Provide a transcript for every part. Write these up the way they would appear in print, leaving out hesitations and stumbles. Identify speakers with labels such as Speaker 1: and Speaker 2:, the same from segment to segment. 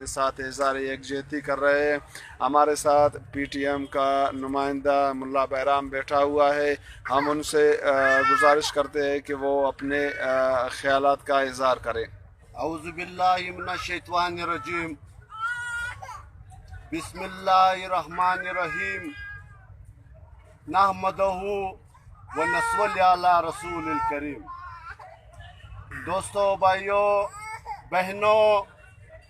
Speaker 1: کے ساتھ اظہار یکجہتی کر رہے ہیں۔ ہمارے ساتھ پی ٹی ایم کا نمائندہ ملا بہرام بیٹھا ہوا ہے۔ ہم ان سے گزارش کرتے ہیں کہ وہ اپنے خیالات کا اظہار کریں۔
Speaker 2: اعوذ باللہ من الشیطان الرجیم، بسم اللہ الرحمن الرحیم، نحمدہ و نصلی علی رسول الکریم۔ دوستو، بھائیوں، بہنوں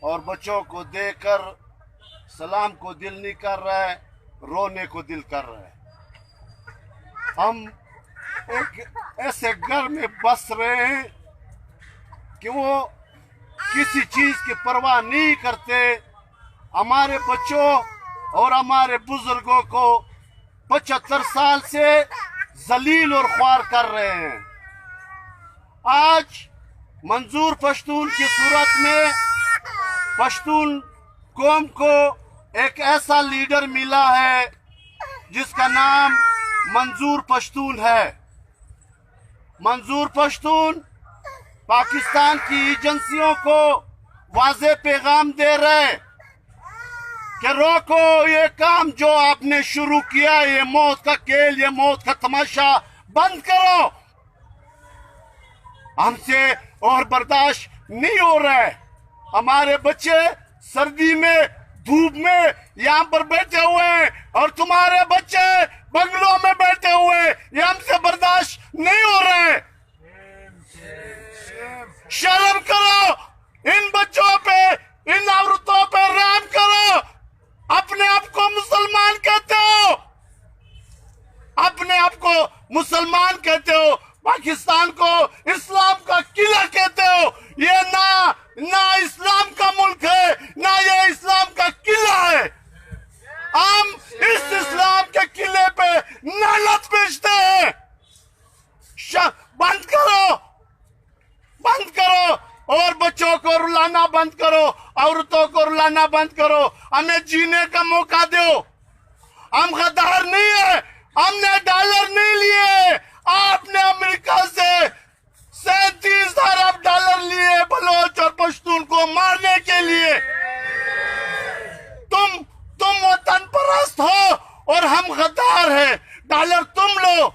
Speaker 2: اور بچوں کو دیکھ کر سلام کو دل نہیں کر رہا ہے، رونے کو دل کر رہا ہے۔ ہم ایک ایسے گھر میں بس رہے ہیں کہ وہ کسی چیز کی پرواہ نہیں کرتے۔ ہمارے بچوں اور ہمارے بزرگوں کو 75 سال سے ذلیل اور خوار کر رہے ہیں۔ آج منظور پشتون کی صورت میں پشتون قوم کو ایک ایسا لیڈر ملا ہے جس کا نام منظور پشتون ہے۔ منظور پشتون پاکستان کی ایجنسیوں کو واضح پیغام دے رہے کہ روکو یہ کام جو آپ نے شروع کیا، یہ موت کا کھیل، یہ موت کا تماشا بند کرو۔ ہم سے اور برداشت نہیں ہو رہا ہے۔ ہمارے بچے سردی میں دھوپ میں یہاں پر بیٹھے ہوئے ہیں اور تمہارے بچے بنگلوں میں بیٹھے ہوئے ہیں، یہ ہم سے برداشت نہیں ہو رہا ہے۔ شرم کرو، ان بچوں پہ، ان عورتوں پہ رحم کرو۔ اپنے آپ کو مسلمان کہتے ہو، اپنے آپ کو مسلمان کہتے ہو، پاکستان کو اسلام کا قلعہ کہتے ہو۔ یہ نہ اسلام کا ملک ہے، نہ یہ اسلام کا قلعہ ہے۔ ہم اس اسلام کے قلعے پہ نعلت بیچتے ہیں۔ بند کرو، بند کرو، اور بچوں کو رلانا بند کرو، عورتوں کو رلانا بند کرو۔ ہمیں جینے کا موقع دو۔ ہم غدار نہیں ہیں، ہم نے ڈالر نہیں لیے۔ آپ نے امریکہ سے 37 ارب ڈالر لیے بلوچ اور پشتون کو مارنے کے لیے۔ تم وطن پرست ہو اور ہم غدار ہیں۔ ڈالر تم لو،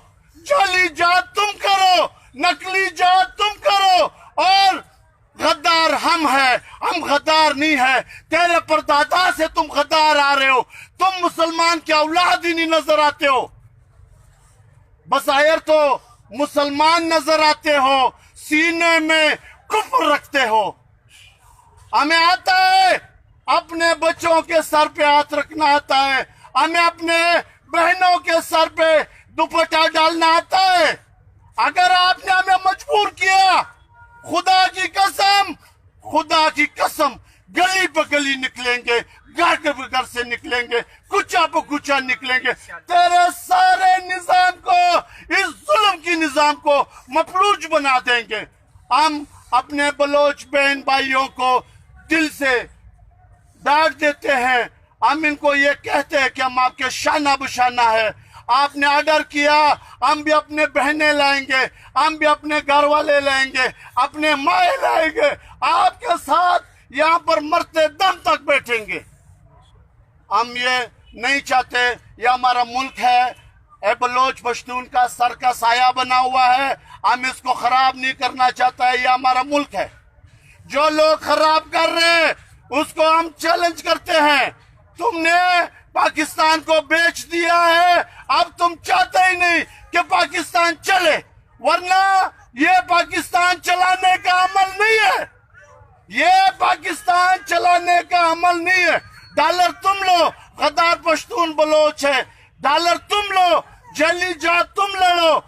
Speaker 2: جعلی جات تم کرو، نقلی جات تم کرو، اور غدار ہم ہیں، ہم غدار نہیں ہیں۔ تیرے پردادا سے تم غدار آ رہے ہو، تم مسلمان کی اولاد ہی نہیں نظر آتے ہو۔ بظاہر تو مسلمان نظر آتے ہو، سینے میں کفر رکھتے ہو۔ ہمیں آتا ہے اپنے بچوں کے سر پہ ہاتھ رکھنا آتا ہے، ہمیں اپنے بہنوں کے سر پہ دوپٹہ ڈالنا آتا ہے۔ اگر آپ نے ہمیں مجبور کیا، خدا کی قسم، خدا کی قسم، گلی پہ گلی نکلیں گے، گھر پہ گھر سے نکلیں گے، کچا پہ کچا نکلیں گے، تیرے سارے نظام کو، اس ظلم کی نظام کو مفلوج بنا دیں گے۔ ہم اپنے بلوچ بہن بھائیوں کو دل سے ڈانٹ دیتے ہیں۔ ہم ان کو یہ کہتے ہیں کہ ہم آپ کے شانہ بشانہ ہے۔ آپ نے آرڈر کیا، ہم بھی اپنے بہنیں لائیں گے، ہم بھی اپنے گھر والے لائیں گے، اپنے مائیں لائیں گے، آپ کے ساتھ یہاں پر مرتے دم تک بیٹھیں گے۔ ہم یہ نہیں چاہتے، یہ ہمارا ملک ہے، اے بلوچ پشتون کا سر کا سایہ بنا ہوا ہے، ہم اس کو خراب نہیں کرنا چاہتا ہے، یہ ہمارا ملک ہے۔ جو لوگ خراب کر رہے ہیں اس کو ہم چیلنج کرتے ہیں۔ تم نے پاکستان کو بیچ دیا ہے، اب تم چاہتے ہی نہیں کہ پاکستان چلے، ورنہ یہ پاکستان چلانے کا عمل نہیں ہے، یہ پاکستان چلانے کا عمل نہیں ہے۔ ڈالر تم لو، غدار پشتون بلوچ ہے، ڈالر تم لو، جعلی جات تم لڑو،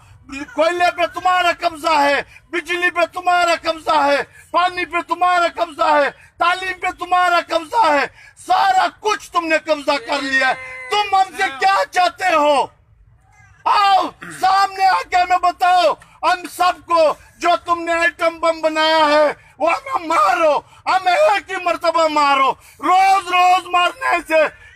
Speaker 2: کوئلے پہ تمہارا قبضہ ہے، بجلی پہ تمہارا قبضہ ہے، پانی پہ تمہارا قبضہ ہے، تعلیم پہ تمہارا قبضہ ہے، سارا کچھ تم نے قبضہ کر لیا ہے۔ تم ہم سے کیا چاہتے ہو؟ آؤ سامنے آ کے ہمیں بتاؤ۔ ہم سب کو جو تم نے ایٹم بم بنایا ہے وہ ہمیں مارو، ہمیں ایک ہی مرتبہ مارو۔ روز روز مارنے سے